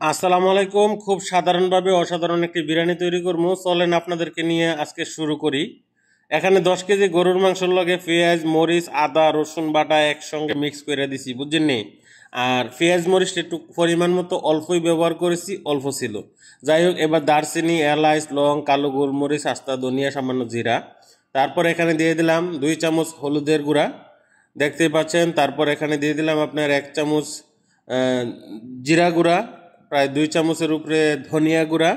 আসসালামু আলাইকুম। খুব সাধারণভাবে অসাধারণ একটি বিরিয়ানি তৈরি করবো, চলেন আপনাদেরকে নিয়ে আজকে শুরু করি। এখানে 10 কেজি গরুর মাংসের লগে পেঁয়াজ মরিচ আদা রসুন বাটা একসঙ্গে মিক্স করে দিছি, বুঝছেন নি। আর পেঁয়াজ মরিচটা একটু পরিমাণ মতো অল্পই ব্যবহার করেছি, অল্প ছিল। যাই হোক, এবার দারচিনি এলাচ লং কালো গোলমরিচ আস্তা ধনিয়া সামান্য জিরা। তারপর এখানে দিয়ে দিলাম 2 চামচ হলুদের গুঁড়া, দেখতেই পাচ্ছেন। তারপর এখানে দিয়ে দিলাম আপনার 1 চামচ জিরা গুঁড়া, প্রায় 2 চামচের উপরে ধনিয়া গুঁড়া।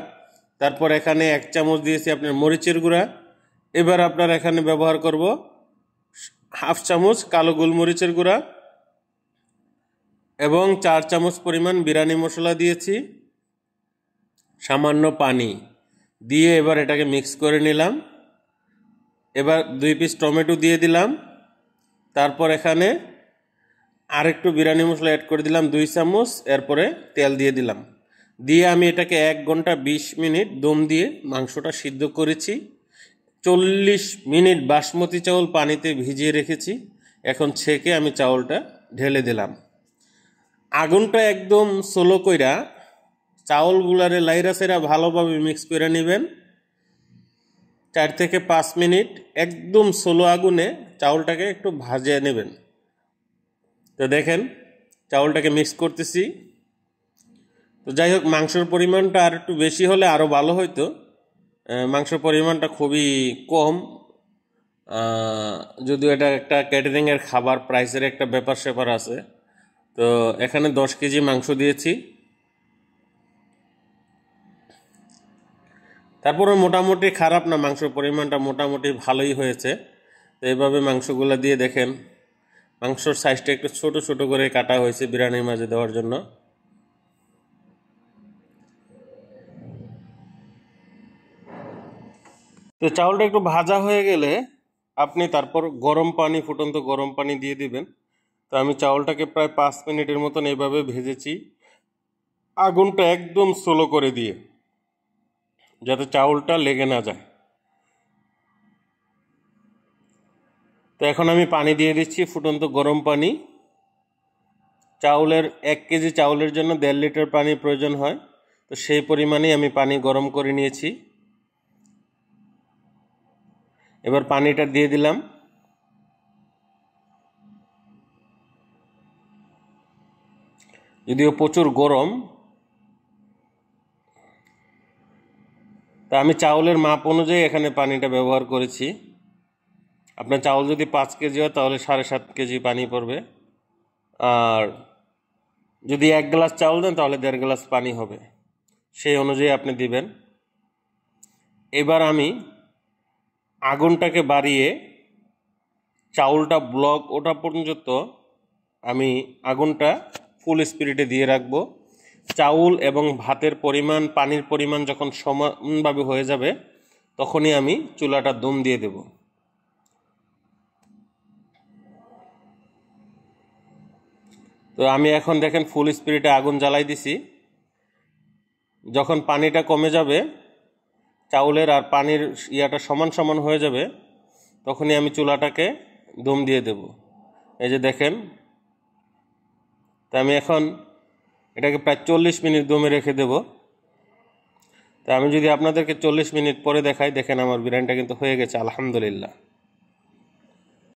তারপর এখানে 1 চামচ দিয়েছি আপনার মরিচের গুঁড়া। এবার আপনার এখানে ব্যবহার করব হাফ চামচ কালো গোলমরিচের গুঁড়া এবং 4 চামচ পরিমাণ বিরিয়ানি মশলা দিয়েছি, সামান্য পানি দিয়ে এবার এটাকে মিক্স করে নিলাম। এবার 2 পিস টমেটো দিয়ে দিলাম। তারপর এখানে আরেকটু বিরিয়ানি মশলা অ্যাড করে দিলাম 2 চামচ। এরপরে তেল দিয়ে দিলাম, দিয়ে আমি এটাকে 1 ঘন্টা 20 মিনিট দম দিয়ে মাংসটা সিদ্ধ করেছি। 40 মিনিট বাসমতি চাউল পানিতে ভিজিয়ে রেখেছি। এখন ছেঁকে আমি চাউলটা ঢেলে দিলাম। আগুনটা একদম স্লো কইরা চাউলগুলারে লাইরা সেরা ভালোভাবে মিক্স করে নেবেন। 4 থেকে 5 মিনিট একদম স্লো আগুনে চাউলটাকে একটু ভাজিয়ে নেবেন। তো দেখেন চাউলটাকে মিক্স করতেছি। তো যাই হোক, মাংসের পরিমাণটা আর একটু বেশি হলে আরও ভালো হইতো। মাংসের পরিমাণটা খুবই কম, যদিও এটা একটা ক্যাটারিংয়ের খাবার, প্রাইসের একটা ব্যাপার স্যাপার আছে। তো এখানে 10 কেজি মাংস দিয়েছি। তারপরে মোটামুটি খারাপ না, মাংসের পরিমাণটা মোটামুটি ভালোই হয়েছে। তো এইভাবে মাংসগুলো দিয়ে দেখেন, মাংসর সাইজটা একটু ছোট ছোট করে কাটা হয়েছে বিরিয়ানির মাঝে দেওয়ার জন্য। তো চাউলটা একটু ভাজা হয়ে গেলে আপনি তারপর গরম পানি, ফুটন্ত গরম পানি দিয়ে দিবেন। তো আমি চাউলটাকে প্রায় 5 মিনিটের মতন এইভাবে ভেজেছি, আগুনটা একদম স্লো করে দিয়ে, যাতে চাউলটা লেগে না যায়। তো এখন আমি পানি দিয়ে দিচ্ছি, ফুটন্ত গরম পানি। চাউলের 1 কেজি চাউলের জন্য 1.5 লিটার পানি প্রয়োজন হয়। তো সেই পরিমাণেই আমি পানি গরম করে নিয়েছি। এবার পানিটা দিয়ে দিলাম। যদিও প্রচুর গরম, তা আমি চাউলের মাপ অনুযায়ী এখানে পানিটা ব্যবহার করেছি। আপনার চাউল যদি 5 কেজি হয় তাহলে 7.5 কেজি পানি পড়বে, আর যদি 1 গ্লাস চাউল দেন তাহলে 1.5 গ্লাস পানি হবে, সেই অনুযায়ী আপনি দিবেন। এবার আমি আগুনটাকে বাড়িয়ে চাউলটা ব্লক ওঠা পর্যন্ত আমি আগুনটা ফুল স্পিডে দিয়ে রাখবো। চাউল এবং ভাতের পরিমাণ, পানির পরিমাণ যখন সমানভাবে হয়ে যাবে তখনই আমি চুলাটা দম দিয়ে দেব। তো আমি এখন দেখেন ফুল স্পিডে আগুন জ্বালাই দিছি। যখন পানিটা কমে যাবে, চাউলের আর পানির ইয়াটা সমান সমান হয়ে যাবে, তখনই আমি চুলাটাকে দম দিয়ে দেব। এই যে দেখেন, তা আমি এখন এটাকে প্রায় 40 মিনিট দমে রেখে দেব। তা আমি যদি আপনাদেরকে 40 মিনিট পরে দেখাই, দেখেন আমার বিরিয়ানিটা কিন্তু হয়ে গেছে আলহামদুলিল্লাহ।